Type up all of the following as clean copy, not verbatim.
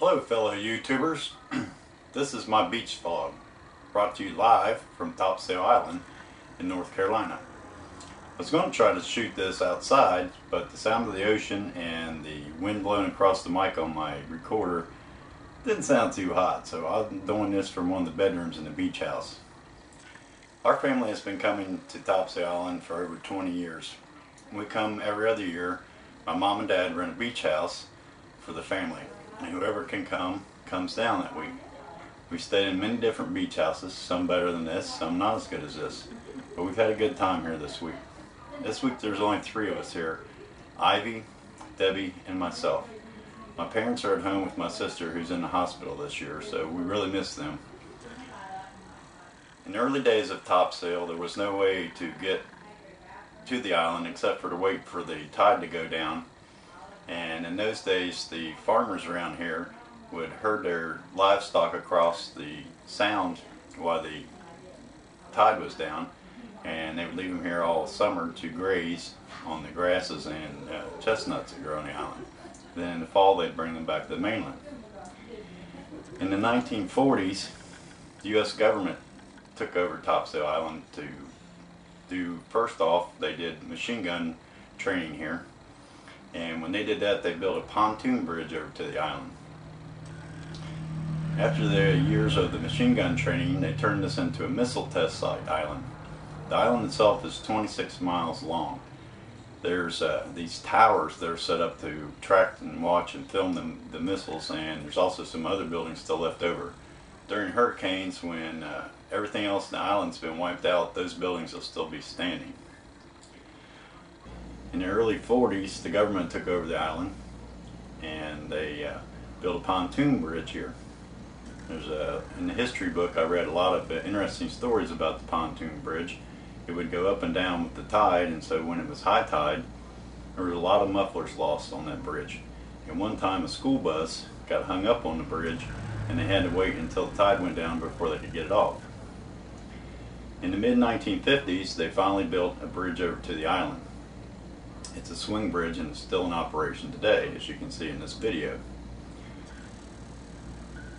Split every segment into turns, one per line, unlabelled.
Hello fellow YouTubers, this is my beach vlog, brought to you live from Topsail Island in North Carolina. I was going to try to shoot this outside, but the sound of the ocean and the wind blowing across the mic on my recorder didn't sound too hot, so I'm doing this from one of the bedrooms in the beach house. Our family has been coming to Topsail Island for over 20 years. We come every other year. My mom and dad rent a beach house for the family, and whoever can come comes down that week. We've stayed in many different beach houses, some better than this, some not as good as this, but we've had a good time here this week. This week there's only 3 of us here: Ivy, Debbie, and myself. My parents are at home with my sister, who's in the hospital this year, so we really miss them. In the early days of Topsail, there was no way to get to the island except for to wait for the tide to go down. And in those days, the farmers around here would herd their livestock across the sound while the tide was down, and they would leave them here all summer to graze on the grasses and chestnuts that grow on the island. Then in the fall, they'd bring them back to the mainland. In the 1940s, the U.S. government took over Topsail Island to do, first off, they did machine gun training here. And when they did that, they built a pontoon bridge over to the island. After the years of the machine gun training, they turned this into a missile test site island. The island itself is 26 miles long. There's these towers that are set up to track and watch and film the missiles, and there's also some other buildings still left over. During hurricanes, when everything else in the island's been wiped out, those buildings will still be standing. In the early 40s, the government took over the island, and they built a pontoon bridge here. In the history book, I read a lot of interesting stories about the pontoon bridge. It would go up and down with the tide, and so when it was high tide, there was a lot of mufflers lost on that bridge. And one time a school bus got hung up on the bridge, and they had to wait until the tide went down before they could get it off. In the mid-1950s, they finally built a bridge over to the island. It's a swing bridge, and it's still in operation today, as you can see in this video.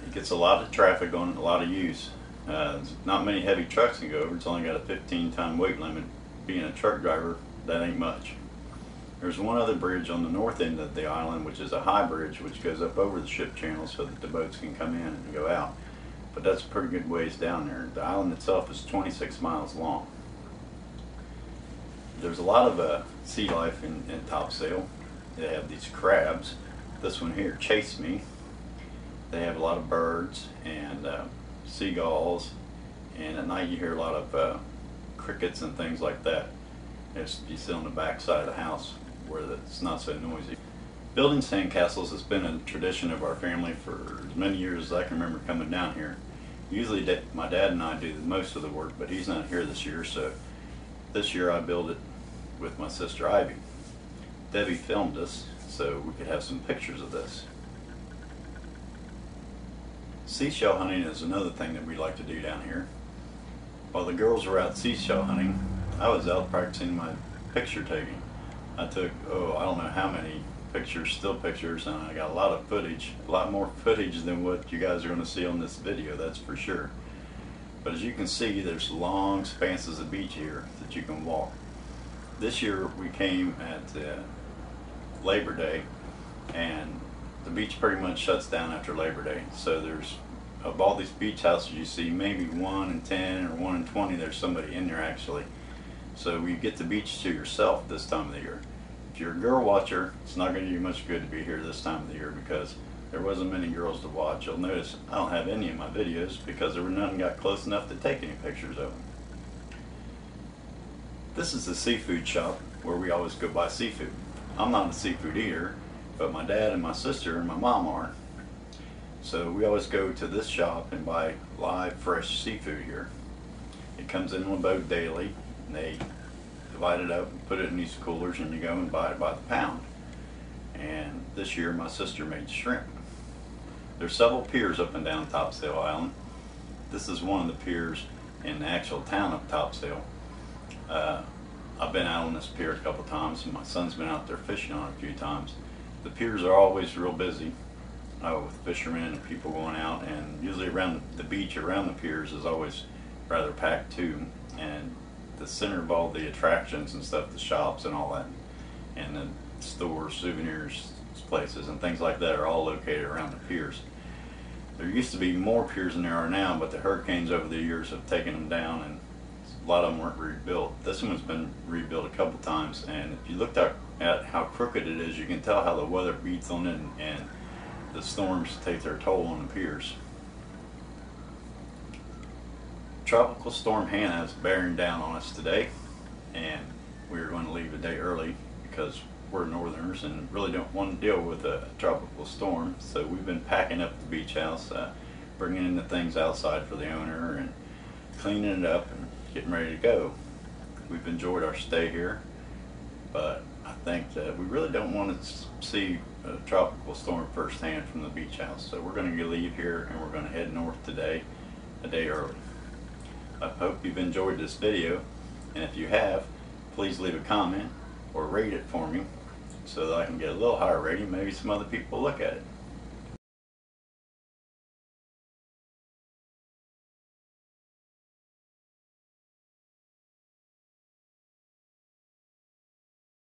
It gets a lot of traffic on it, a lot of use. Not many heavy trucks can go over. It's only got a 15-ton weight limit. Being a truck driver, that ain't much. There's one other bridge on the north end of the island, which is a high bridge, which goes up over the ship channel so that the boats can come in and go out. But that's a pretty good ways down there. The island itself is 26 miles long. There's a lot of sea life in Topsail. They have these crabs. This one here, Chase Me. They have a lot of birds and seagulls, and at night you hear a lot of crickets and things like that. You sit on the back side of the house where it's not so noisy. Building sandcastles has been a tradition of our family for as many years as I can remember coming down here. Usually my dad and I do most of the work, but he's not here this year, so this year I built it with my sister Ivy. Debbie filmed us so we could have some pictures of this. Seashell hunting is another thing that we like to do down here. While the girls were out seashell hunting, I was out practicing my picture taking. I took, I don't know how many pictures, still pictures, and I got a lot of footage, a lot more footage than what you guys are going to see on this video, that's for sure. But as you can see, there's long expanses of beach here that you can walk. This year we came at Labor Day, and the beach pretty much shuts down after Labor Day. So there's, of all these beach houses you see, maybe 1 in 10 or 1 in 20, there's somebody in there actually. So you get the beach to yourself this time of the year. If you're a girl watcher, it's not going to do you much good to be here this time of the year because there wasn't many girls to watch. You'll notice I don't have any in my videos because there were none got close enough to take any pictures of them. This is the seafood shop where we always go buy seafood. I'm not a seafood eater, but my dad and my sister and my mom are. So we always go to this shop and buy live, fresh seafood here. It comes in on a boat daily, and they divide it up and put it in these coolers, and you go and buy it by the pound. And this year my sister made shrimp. There's several piers up and down Topsail Island. This is one of the piers in the actual town of Topsail. I've been out on this pier a couple times, and my son's been out there fishing on it a few times. The piers are always real busy. with fishermen and people going out, and usually around the beach, around the piers is always rather packed too. And the center of all the attractions and stuff, the shops and all that, and the stores, souvenirs, places and things like that are all located around the piers. There used to be more piers than there are now, but the hurricanes over the years have taken them down, and a lot of them weren't rebuilt. This one's been rebuilt a couple times, and if you looked at how crooked it is, you can tell how the weather beats on it, and the storms take their toll on the piers. Tropical Storm Hannah is bearing down on us today, and we're going to leave a day early because we're northerners and really don't want to deal with a tropical storm. So we've been packing up the beach house, bringing in the things outside for the owner and cleaning it up and getting ready to go. We've enjoyed our stay here, but I think that we really don't want to see a tropical storm firsthand from the beach house. So we're going to leave here and we're going to head north today, a day early. I hope you've enjoyed this video, and if you have, please leave a comment or rate it for me so that I can get a little higher rating. Maybe some other people will look at it.